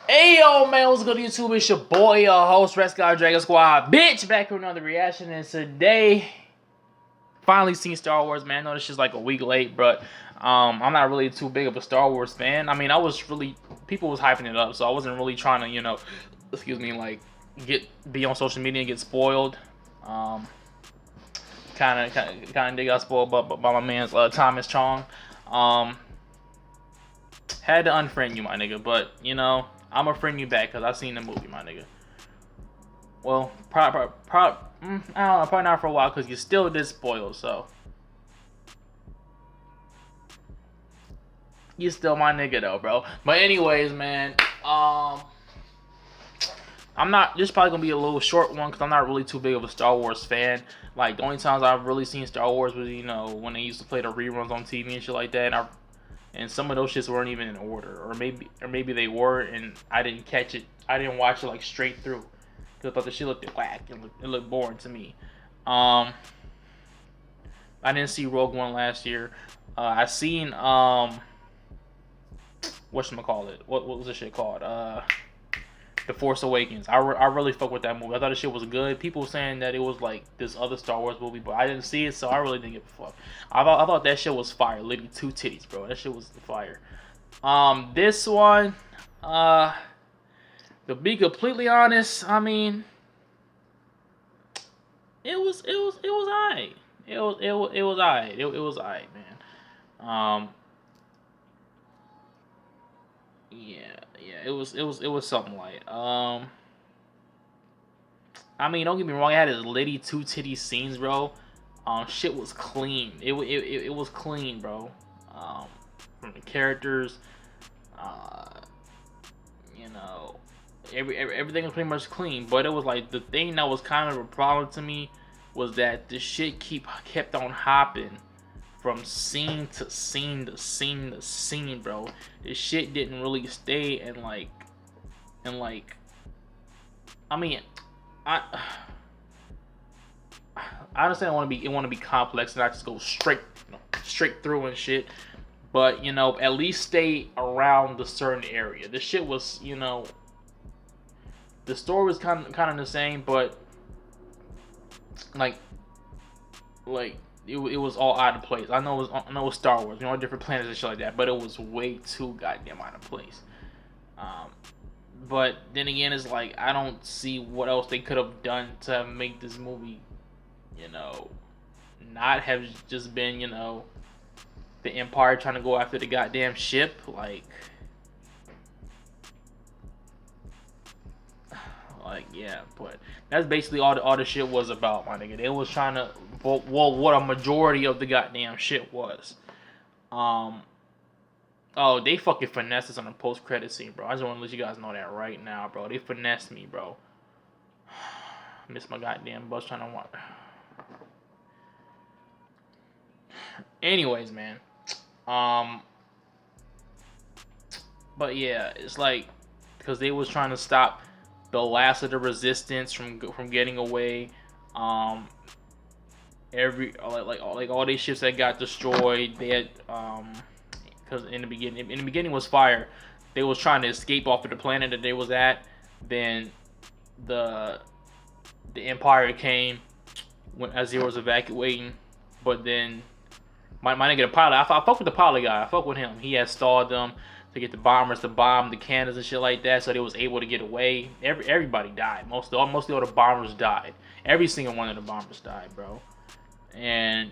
Hey yo, man, what's good, YouTube? It's your boy, your host, Red Sky Dragon Squad, bitch, back with another reaction. And today, finally seen Star Wars, man. I know this shit's like a week late, but I'm not really too big of a Star Wars fan. I mean, I was really, people was hyping it up, so I wasn't really trying to, excuse me, like be on social media and get spoiled. Um, kind of got spoiled by my man's Thomas Chong. Um, Had to unfriend you, my nigga, but I'ma friend you back because I seen the movie, my nigga. Well, I don't know, probably not for a while because you still did spoil, so you still my nigga though, bro. But anyways, man, I'm not. This is probably gonna be a little short one because I'm not really too big of a Star Wars fan. Like the only times I've really seen Star Wars was when they used to play the reruns on TV and shit like that, and some of those shits weren't even in order, or maybe they were, and I didn't catch it. I didn't watch it like straight through because I thought the shit looked whack and it looked boring to me. Um, I didn't see Rogue One last year. I seen whatchamacallit? What was this shit called? The Force Awakens. I really fuck with that movie. I thought the shit was good. People were saying that it was like this other Star Wars movie, but I didn't see it, so I really didn't give a fuck. I thought that shit was fire. Literally two titties, bro. That shit was fire. This one, to be completely honest, I mean, it was alright. It was alright. It was alright, man. Yeah, it was something like. I mean, don't get me wrong. It had his litty two titty scenes, bro. Shit was clean. It was clean, bro. Um, from the characters, uh, you know, everything was pretty much clean. But it was like the thing that was kind of a problem to me was that the shit kept on hopping from scene to scene to scene to scene, bro. This shit didn't really stay and I mean, I I understand it want to be complex and not just go straight through and shit. But at least stay around the certain area. This shit was the story was kind of the same, but like it was all out of place. I know it was Star Wars, different planets and shit like that, but it was way too goddamn out of place. Um, but then again, it's like I don't see what else they could have done to make this movie, you know, not have just been, the Empire trying to go after the goddamn ship. Like yeah, but that's basically all the shit was about, my nigga. They was trying to, well, what a majority of the goddamn shit was. Um, oh, they fucking finessed us on the post credit scene, bro. I just want to let you guys know that right now, bro. They finessed me, bro. Missed my goddamn bus trying to watch. Anyways, man. Um, but yeah, it's like because they was trying to stop the last of the resistance from getting away. Um, like all these ships that got destroyed, they had because in the beginning was fire. They was trying to escape off of the planet that they was at. Then the the Empire came when Azir was evacuating, but then my nigga the pilot, I fuck with the pilot guy. I fuck with him. He had stalled them to get the bombers to bomb the cannons and shit like that, so they was able to get away. Everybody died. Mostly all the bombers died. Every single one of the bombers died, bro. And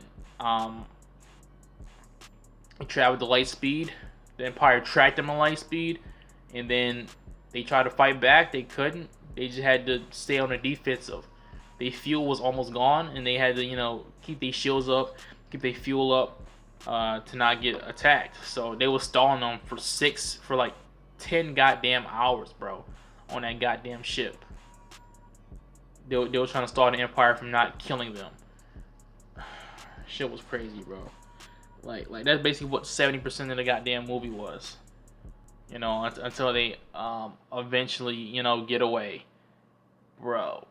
he traveled to light speed. The Empire tracked them at light speed, and then they tried to fight back. They couldn't. They just had to stay on the defensive. Their fuel was almost gone, and they had to, keep their shields up, keep their fuel up, to not get attacked. So they was stalling them for like 10 goddamn hours, bro, on that goddamn ship. They were trying to stall the Empire from not killing them. Shit was crazy, bro. Like that's basically what 70% of the goddamn movie was. Until they eventually, get away. Bro.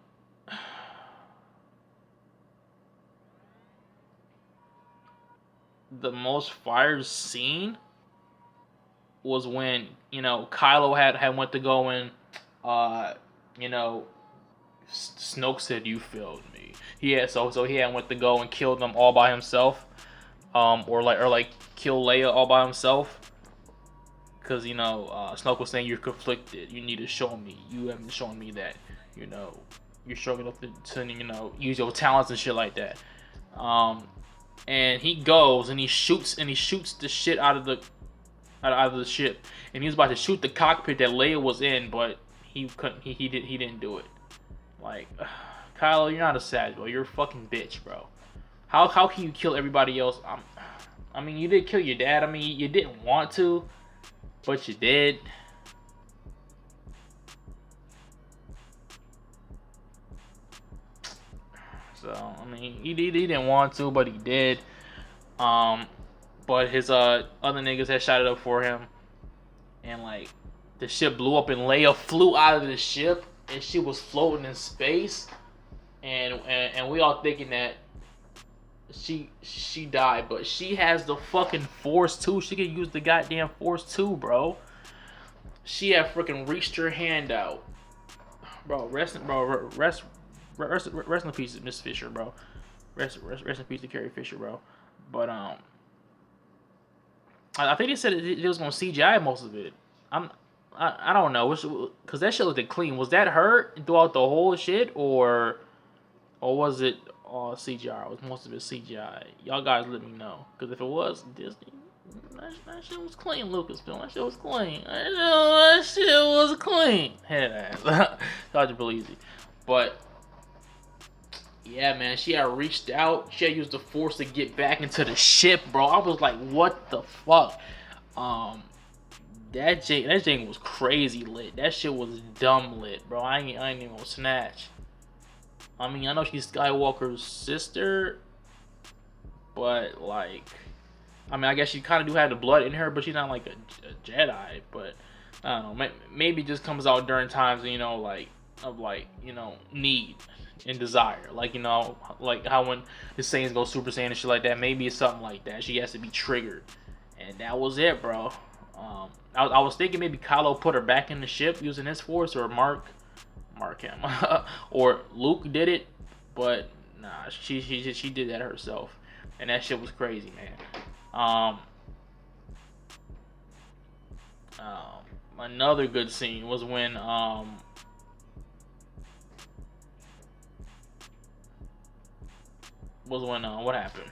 The most fire scene was when Kylo had went to go and you know Snoke said you failed me. He had went to go and killed them all by himself, or kill Leia all by himself, because Snoke was saying you're conflicted. You need to show me. You haven't shown me that. You're strong enough to use your talents and shit like that. And he goes and he shoots the shit out of the ship, and he was about to shoot the cockpit that Leia was in, but he couldn't. He didn't do it. Like, Kylo, you're not a savage, bro. You're a fucking bitch, bro. How can you kill everybody else? I mean, you did kill your dad. I mean, you didn't want to, but you did. So, I mean, he didn't want to, but he did. But his other niggas had shot it up for him, and like the ship blew up, and Leia flew out of the ship, and she was floating in space, and we all thinking that she died, but she has the fucking Force too. She can use the goddamn Force too, bro. She had freaking reached her hand out, bro. Rest in peace, Miss Fisher, bro. Rest in peace to Carrie Fisher, bro. But I think they said it was gonna CGI most of it. I don't know, cause that shit looked clean. Was that her throughout the whole shit, or was it all CGI? Was most of it CGI? Y'all guys let me know, cause if it was Disney, that shit was clean. Lucasfilm, that shit was clean. That shit was clean. Head ass, dodgeable easy, but. Yeah, man, she had reached out. She had used the Force to get back into the ship, bro. I was like, what the fuck? That Jane was crazy lit. That shit was dumb lit, bro. I ain't even gonna snatch. I mean, I know she's Skywalker's sister, but like, I mean, I guess she kind of do have the blood in her, but she's not like a Jedi. But I don't know. Maybe it just comes out during times, need and desire, like how when the Saiyans go Super Saiyan and shit like that. Maybe it's something like that. She has to be triggered, and that was it, bro. I was thinking maybe Kylo put her back in the ship using his Force, or Mark him, or Luke did it, but nah, she did that herself, and that shit was crazy, man. Another good scene was when what happened?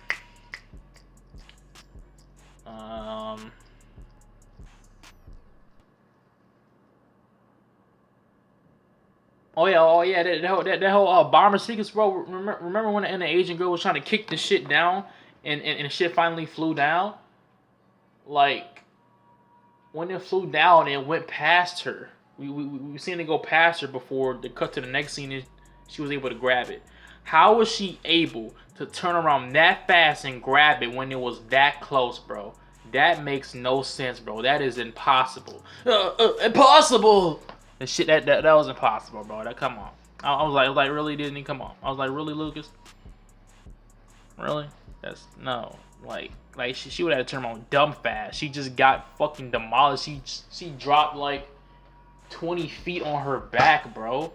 Oh yeah, that whole bomber sequence, bro. Remember when the Asian girl was trying to kick the shit down, and the shit finally flew down? Like, when it flew down and went past her, we seen it go past her before the cut to the next scene. And she was able to grab it. How was she able to turn around that fast and grab it when it was that close, bro? That makes no sense, bro. That is impossible. Impossible. The shit that was impossible, bro. Come on. I was like, really, Disney? Come on. I was like, really, Lucas? Really? That's no. Like she would have to turn around dumb fast. She just got fucking demolished. She dropped like 20 feet on her back, bro.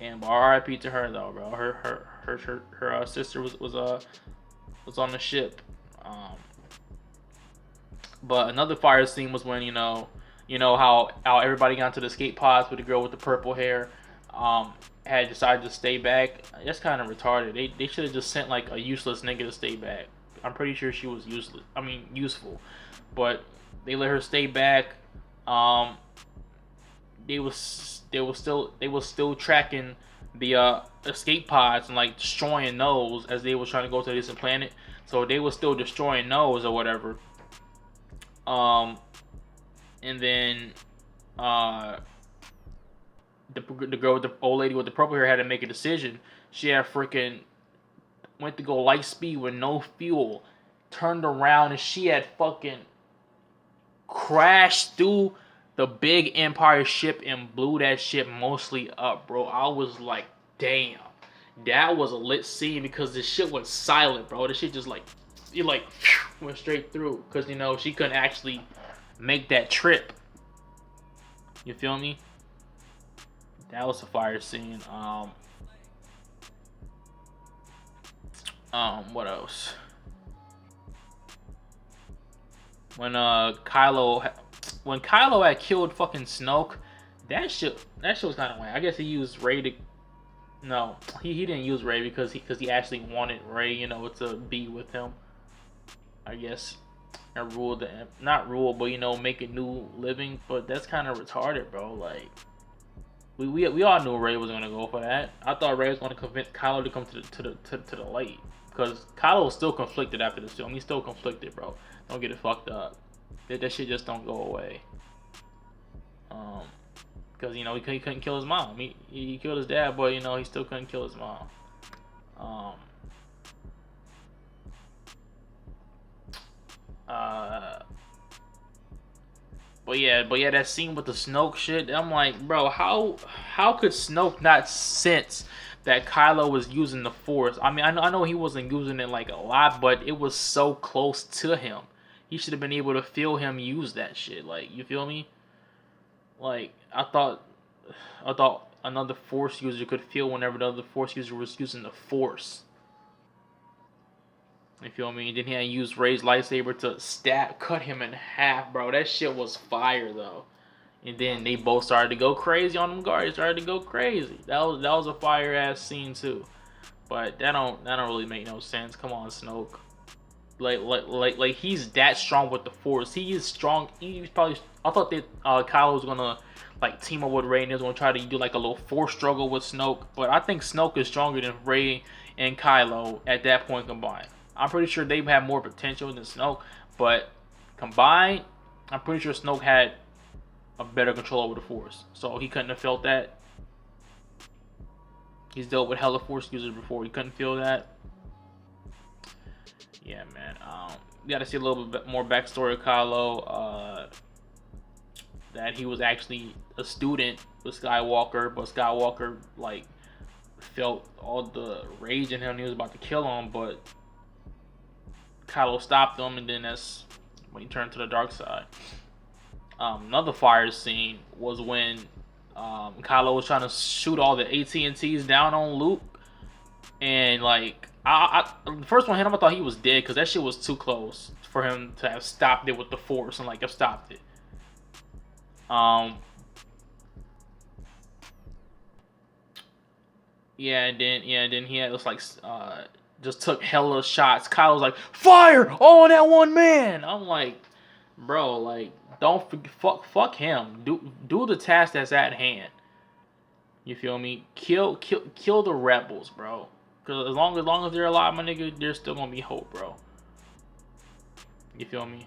And R.I.P. to her though, bro. Her sister was on the ship. But another fire scene was when how everybody got into the escape pods with the girl with the purple hair. Had decided to stay back. That's kind of retarded. They should have just sent like a useless nigga to stay back. I'm pretty sure she was useless. I mean useful, but they let her stay back. They was still tracking the escape pods and like destroying those as they was trying to go to a distant planet. So they was still destroying those or whatever. And then the girl with the old lady with the purple hair had to make a decision. She had freaking went to go light speed with no fuel, turned around, and she had fucking crashed through the big Empire ship and blew that ship mostly up, bro. I was like, damn. That was a lit scene because the shit was silent, bro. The shit just like it like went straight through because you know she couldn't actually make that trip. You feel me? That was a fire scene. What else? When when Kylo had killed fucking Snoke, that shit was kind of whack. I guess he used Rey to. No, he didn't use Rey because he actually wanted Rey, you know, to be with him. I guess and rule the not rule, but you know, make a new living. But that's kind of retarded, bro. Like we all knew Rey was gonna go for that. I thought Rey was gonna convince Kylo to come to the light because Kylo was still conflicted after this film. He's still conflicted, bro. Don't get it fucked up. That shit just don't go away. Because you know he couldn't kill his mom. He killed his dad, but you know he still couldn't kill his mom. But yeah, that scene with the Snoke shit. I'm like, bro, how could Snoke not sense that Kylo was using the Force? I mean, I know he wasn't using it like a lot, but it was so close to him. He should have been able to feel him use that shit. Like, you feel me? Like, I thought another Force user could feel whenever the other Force user was using the Force. You feel me? And then he had used Rey's lightsaber to cut him in half, bro. That shit was fire, though. And then they both started to go crazy on them guards. They started to go crazy. That was a fire ass scene too. But that don't really make no sense. Come on, Snoke. Like he's that strong with the Force. He is strong. He's probably. I thought that Kylo was gonna like team up with Rey and he was gonna try to do like a little Force struggle with Snoke. But I think Snoke is stronger than Rey and Kylo at that point combined. I'm pretty sure they have more potential than Snoke, but combined, I'm pretty sure Snoke had a better control over the Force. So he couldn't have felt that. He's dealt with hella Force users before. He couldn't feel that. Yeah, man. You got to see a little bit more backstory of Kylo. That he was actually a student with Skywalker, but Skywalker like felt all the rage in him. He was about to kill him, but Kylo stopped him, and then that's when he turned to the dark side. Another fire scene was when Kylo was trying to shoot all the AT&Ts down on Luke, and like the first one hit him, I thought he was dead because that shit was too close for him to have stopped it with the Force and like have stopped it. Yeah, and then he had this like just took hella shots. Kylo was like, fire on that one man. I'm like, bro, like don't fuck him. Do the task that's at hand. You feel me? Kill the rebels, bro. Cause as long as they're alive, my nigga, there's still gonna be hope, bro. You feel me?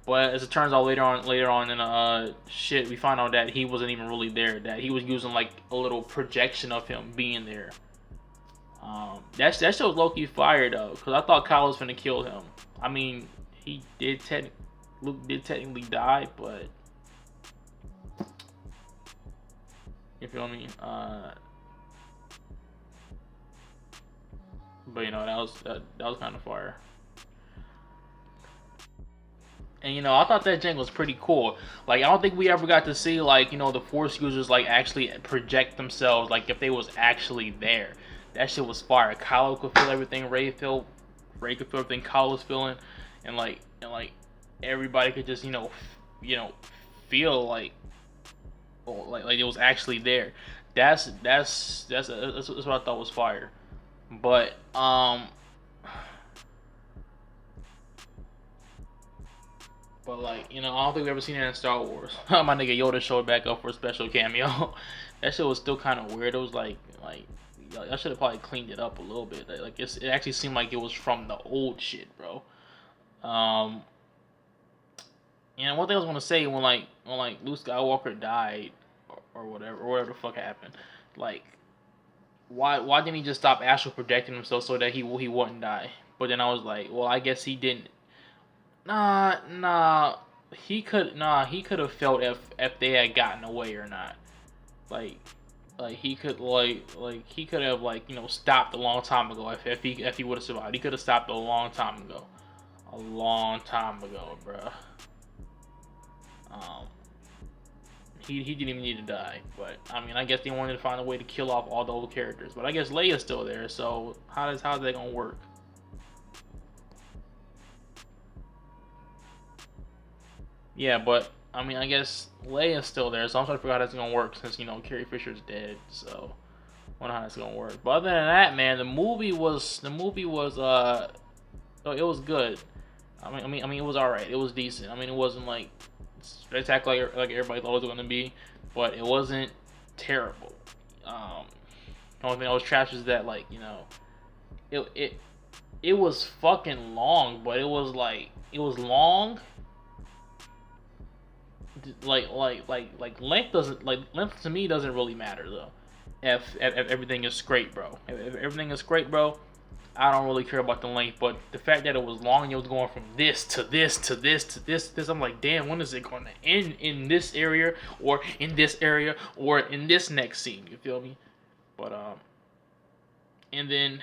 But as it turns out later on in shit, we find out that he wasn't even really there. That he was using like a little projection of him being there. That shit was low-key fire though, cause I thought Kyle was finna kill him. I mean, Luke did technically die, but you feel me? But you know that was kind of fire. And you know, I thought that jank was pretty cool. Like, I don't think we ever got to see like, you know, the Force users like actually project themselves, like if they was actually there. That shit was fire. Kylo could feel everything Rey could feel everything Kylo was feeling, and like everybody could just you know feel like it was actually there. That's what I thought was fire. But like, you know, I don't think we've ever seen it in Star Wars. My nigga Yoda showed back up for a special cameo. That shit was still kind of weird. It was like I should have probably cleaned it up a little bit. Like it actually seemed like it was from the old shit, bro. And one thing I was gonna say when Luke Skywalker died or whatever the fuck happened, like why didn't he just stop astral projecting himself so that he wouldn't die? But then I was like, well, I guess he didn't. Nah. He could have felt if they had gotten away or not. Like, Like he could he could have stopped a long time ago if he would have survived. He could have stopped a long time ago. A long time ago, bruh. Um, he didn't even need to die, but I mean, I guess they wanted to find a way to kill off all the old characters. But I guess Leia's still there, so how's that gonna work? Yeah, but I mean, I guess Leia's still there, so I'm trying to figure out how that's gonna work since Carrie Fisher's dead. So I wonder how that's gonna work. But other than that, man, the movie was oh, it was good. I mean, it was alright. It was decent. I mean, it wasn't like spectacular like everybody thought it was gonna be, but it wasn't terrible. Um, the only thing that was trash is that it it it was fucking long, but it was long. Length doesn't length to me doesn't really matter though. If everything is great, bro. If everything is great, bro, I don't really care about the length, but the fact that it was long and it was going from this to this to this to this, I'm like, damn, when is it going to end in this area or in this area or in this next scene? You feel me? But and then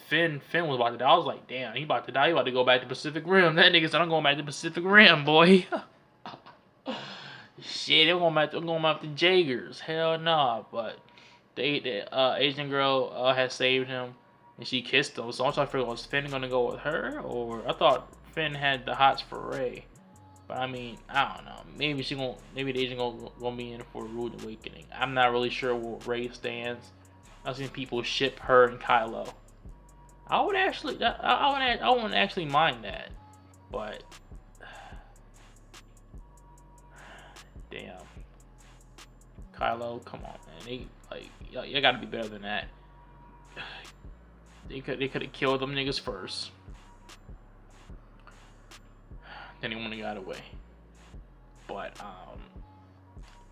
Finn was about to die. I was like, damn, he about to die. He about to go back to Pacific Rim. That nigga said, I'm going back to Pacific Rim, boy. Shit, I'm going back to Jaegers. Hell nah. But the Asian girl had saved him, and she kissed him. So I'm trying to figure out, was Finn gonna go with her, or I thought Finn had the hots for Rey. But I mean, I don't know. Maybe the Asian gonna be in for a rude awakening. I'm not really sure where Rey stands. I've seen people ship her and Kylo. I wouldn't actually mind that, but damn, Kylo, come on, man. You gotta be better than that. They could have killed them niggas first. Then he wouldn't have got away. But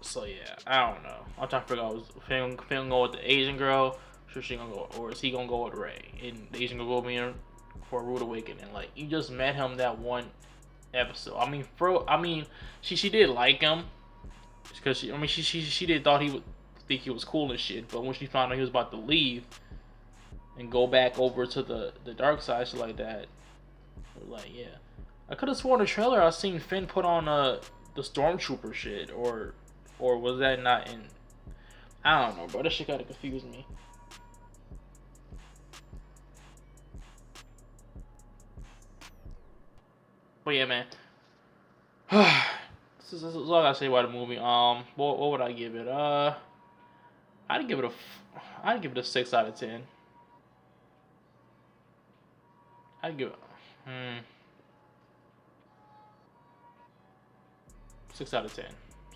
so yeah, I don't know. I'm trying to figure out, is Finn gonna go with the Asian girl? Sure, she gonna go, or is he gonna go with Rey? And the Asian gonna go in for a rude awakening. Like, you just met him that one episode. I mean, she did like him because she did thought he would think he was cool and shit. But when she found out he was about to leave and go back over to the dark side, shit like that, it was like, yeah. I could have sworn the trailer I seen Finn put on the stormtrooper shit, or was that not in? I don't know, bro. That shit kind of confused me. But yeah, man. This is all I gotta say about the movie. What would I give it? I'd give it a 6 out of 10. I'd give it, 6 out of 10.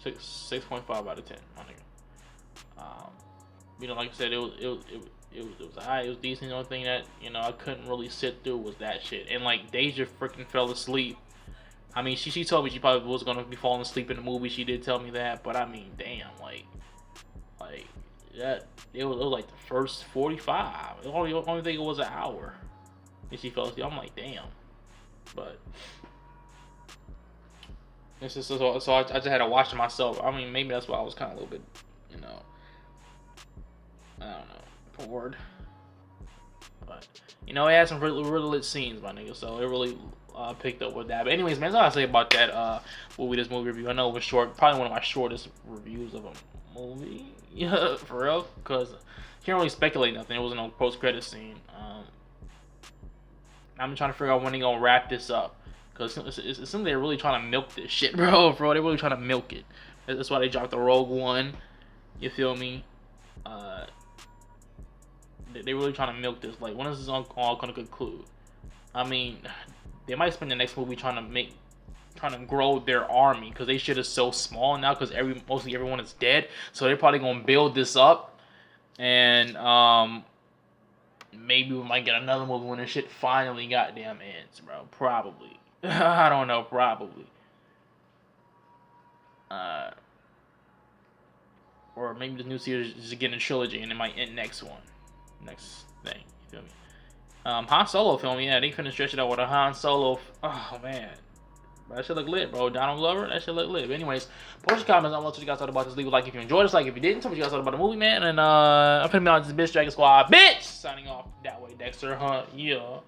6.5 out of 10. My nigga. Like I said, it was alright. It was decent. The only thing that I couldn't really sit through was that shit. And like Deja freaking fell asleep. I mean, she told me she probably was gonna be falling asleep in the movie. She did tell me that, but I mean, damn, like that. It was like the first 45. The only thing it was an hour, and she fell asleep. I'm like, damn. But it's just so I just had to watch it myself. I mean, maybe that's why I was kind of a little bit, I don't know, bored. But it had some really lit scenes, my nigga. So it really picked up with that. But anyways, man, that's all I say about that this movie review. I know it was short, probably one of my shortest reviews of a movie. Yeah, for real, because can't really speculate nothing. It wasn't no post credit scene. I'm trying to figure out when they gonna wrap this up, because it seems they're really trying to milk this shit, bro. They're really trying to milk it. That's why they dropped the Rogue One. You feel me? They really trying to milk this. Like, when is this all gonna conclude? I mean, they might spend the next movie trying to grow their army, because they shit is so small now, because mostly everyone is dead. So they're probably gonna build this up, and maybe we might get another movie when this shit finally goddamn ends, bro. Probably. I don't know. Probably. Or maybe the new series is getting a trilogy and it might end next thing. You feel me? Han Solo film, yeah, they finna stretch it out with a Han Solo. Oh man, That shit look lit, bro. Donald Glover, that shit look lit. But anyways, post your comments on what you guys thought about this. Leave a like if you enjoyed this, like if you didn't. Tell me what you guys thought about the movie, man. And I'm finna be on this bitch Dragon Squad, bitch. Signing off that way, Dexter. Huh? Yeah.